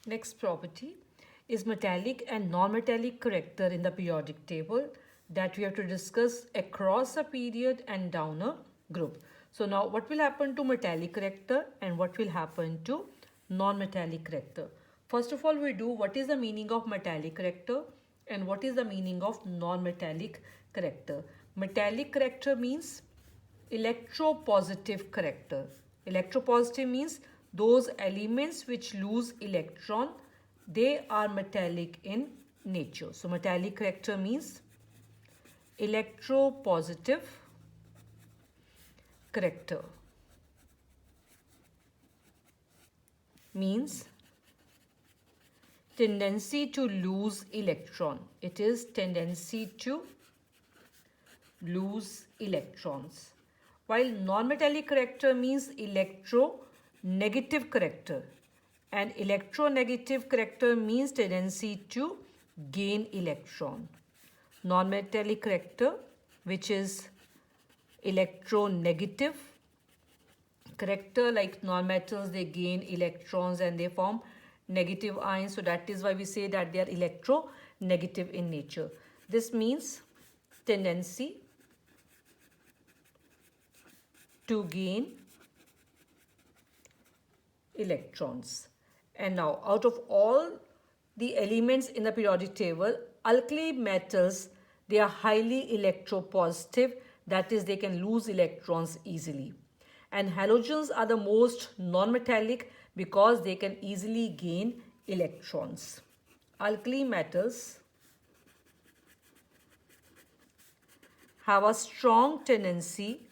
Next property is metallic and non-metallic character in the periodic table that we have to discuss across a period and down a group. So now what will happen to metallic character and what will happen to non-metallic character? First of all, we do what is the meaning of metallic character and what is the meaning of non-metallic character. Metallic character means electropositive character. Electropositive means those elements which lose electron, they are metallic in nature. So metallic character means electropositive character. Means tendency to lose electron. It is tendency to lose electrons. While non-metallic character means electronegative character, and electronegative character means tendency to gain electron. Non-metallic character, which is electronegative character, like non-metals, they gain electrons and they form negative ions, so that is why we say that they are electronegative in nature. This means tendency to gain electrons. And now, out of all the elements in the periodic table, alkali metals, they are highly electropositive, that is, they can lose electrons easily. And halogens are the most non-metallic because they can easily gain electrons. Alkali metals have a strong tendency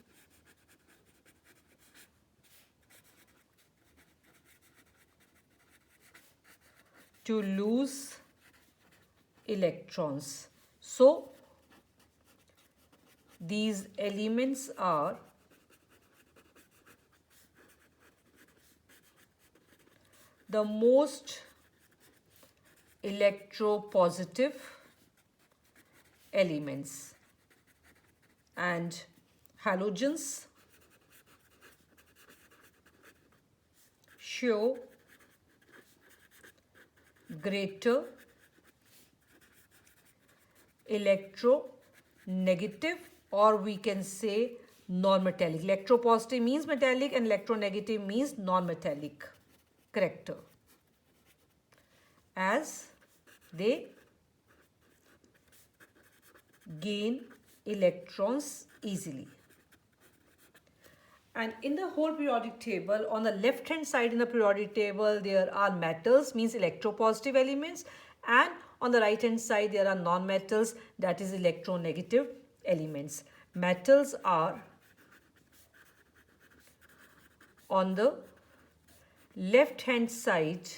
to lose electrons. So, these elements are the most electropositive elements, and halogens show greater electronegative, or we can say non-metallic. Electropositive means metallic and electronegative means non-metallic character, as they gain electrons easily. And in the whole periodic table, on the left hand side in the periodic table, there are metals, means electropositive elements, and on the right hand side there are non-metals, that is electronegative elements. Metals are on the left hand side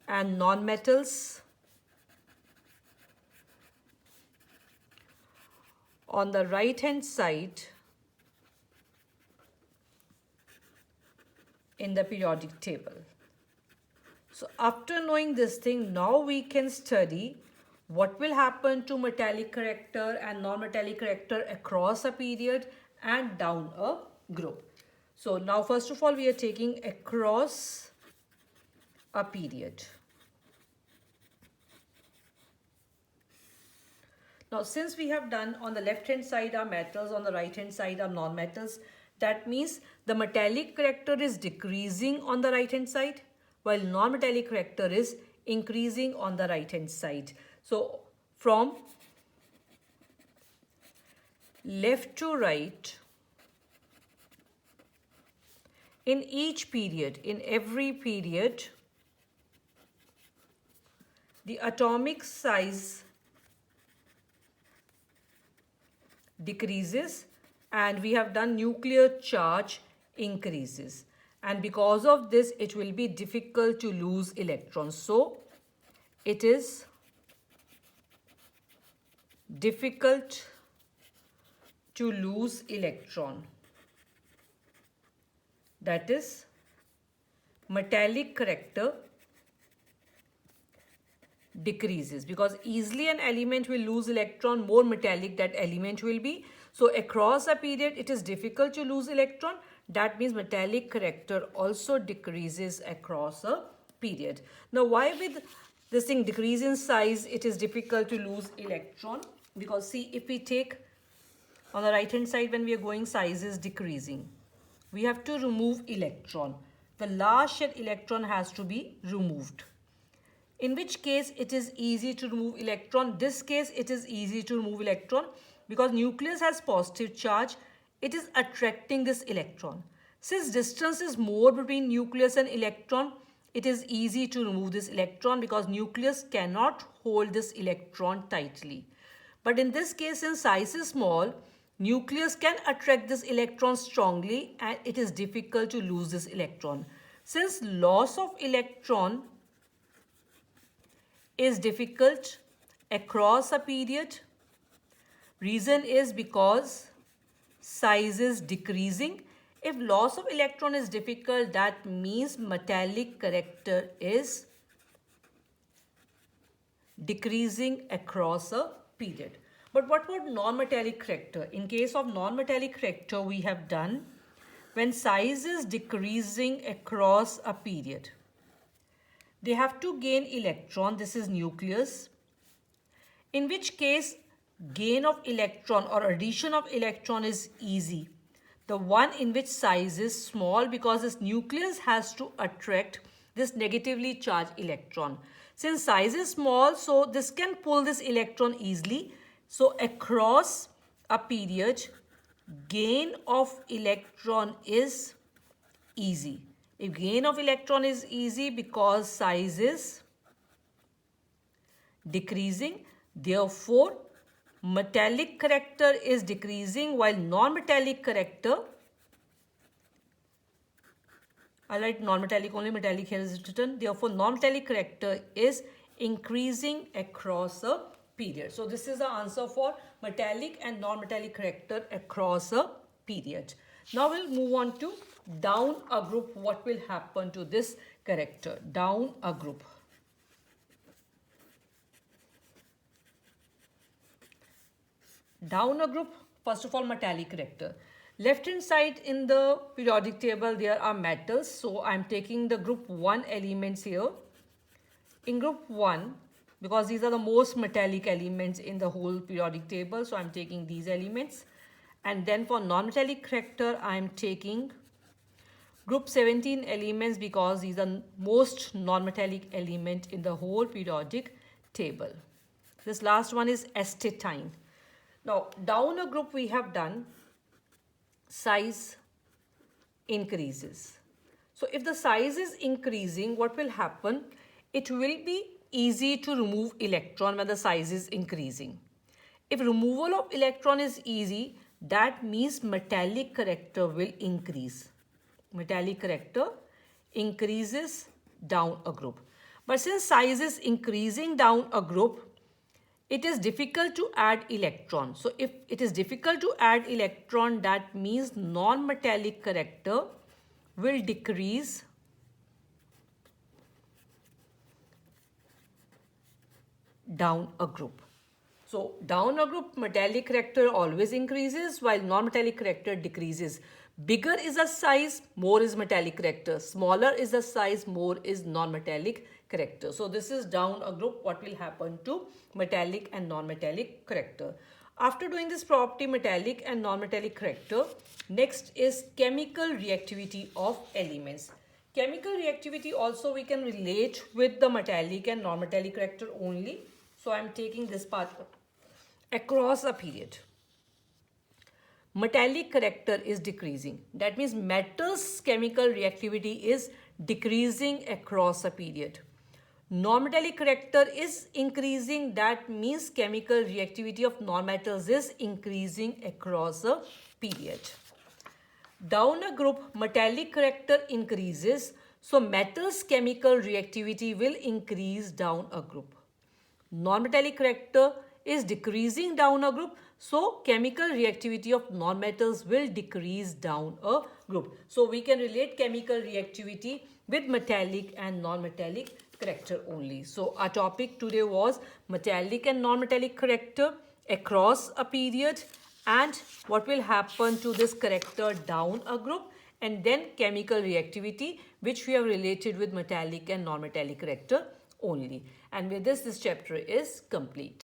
and non-metals on the right hand side in the periodic table. So after knowing this thing, now we can study what will happen to metallic character and non-metallic character across a period and down a group. So now first of all we are taking across a period. Now since we have done on the left hand side are metals, on the right hand side are non-metals, that means the metallic character is decreasing on the right hand side while non-metallic character is increasing on the right hand side. So from left to right, in each period, in every period, the atomic size decreases and we have done nuclear charge increases, and because of this it will be difficult to lose electrons. So it is difficult to lose electron, that is metallic character decreases, because easily an element will lose electron, more metallic that element will be. So across a period it is difficult to lose electron, that means metallic character also decreases across a period. Now, why with this thing decrease in size, it is difficult to lose electron? Because see, if we take on the right hand side, when we are going, size is decreasing. We have to remove electron. The last shell electron has to be removed. In which case it is easy to remove electron. This case it is easy to remove electron because nucleus has positive charge. It is attracting this electron. Since distance is more between nucleus and electron, it is easy to remove this electron because nucleus cannot hold this electron tightly. But in this case, since size is small, nucleus can attract this electron strongly and it is difficult to lose this electron. Since loss of electron is difficult across a period, reason is because size is decreasing. If loss of electron is difficult, that means metallic character is decreasing across a period. But what about non-metallic character? In case of non-metallic character, we have done when size is decreasing across a period, they have to gain electron. This is nucleus. In which case, gain of electron or addition of electron is easy. The one in which size is small because this nucleus has to attract this negatively charged electron. Since size is small, so this can pull this electron easily. So across a period, gain of electron is easy. If gain of electron is easy because size is decreasing, therefore metallic character is decreasing while non-metallic character, I write non-metallic only, metallic here is written, therefore non-metallic character is increasing across a period. So this is the answer for metallic and non-metallic character across a period. Now we'll move on to down a group. What will happen to this character? Down a group. Down a group, first of all, metallic character. Left hand side in the periodic table, there are metals. So I'm taking the group 1 elements here. In group 1, because these are the most metallic elements in the whole periodic table, so I'm taking these elements. And then for non-metallic character, I'm taking group 17 elements because these are most non-metallic element in the whole periodic table. This last one is astatine. Now, down a group we have done, size increases. So, if the size is increasing, what will happen? It will be easy to remove electron when the size is increasing. If removal of electron is easy, that means metallic character will increase. Metallic character increases down a group. But since size is increasing down a group, it is difficult to add electron. So if it is difficult to add electron, that means non-metallic character will decrease down a group. So down a group, metallic character always increases while non-metallic character decreases. Bigger is the size, more is metallic character. Smaller is the size, more is non-metallic character. So this is down a group, what will happen to metallic and non-metallic character. After doing this property, metallic and non-metallic character, next is chemical reactivity of elements. Chemical reactivity also we can relate with the metallic and non-metallic character only. So I am taking this part across a period. Metallic character is decreasing. That means metals chemical reactivity is decreasing across a period. Non-metallic character is increasing. That means chemical reactivity of non-metals is increasing across a period. Down a group, metallic character increases. So metals chemical reactivity will increase down a group. Non-metallic character is decreasing down a group. So chemical reactivity of non-metals will decrease down a group. So we can relate chemical reactivity with metallic and non-metallic character only. So our topic today was metallic and non-metallic character across a period and what will happen to this character down a group and then chemical reactivity, which we have related with metallic and non-metallic character only. And with this chapter is complete.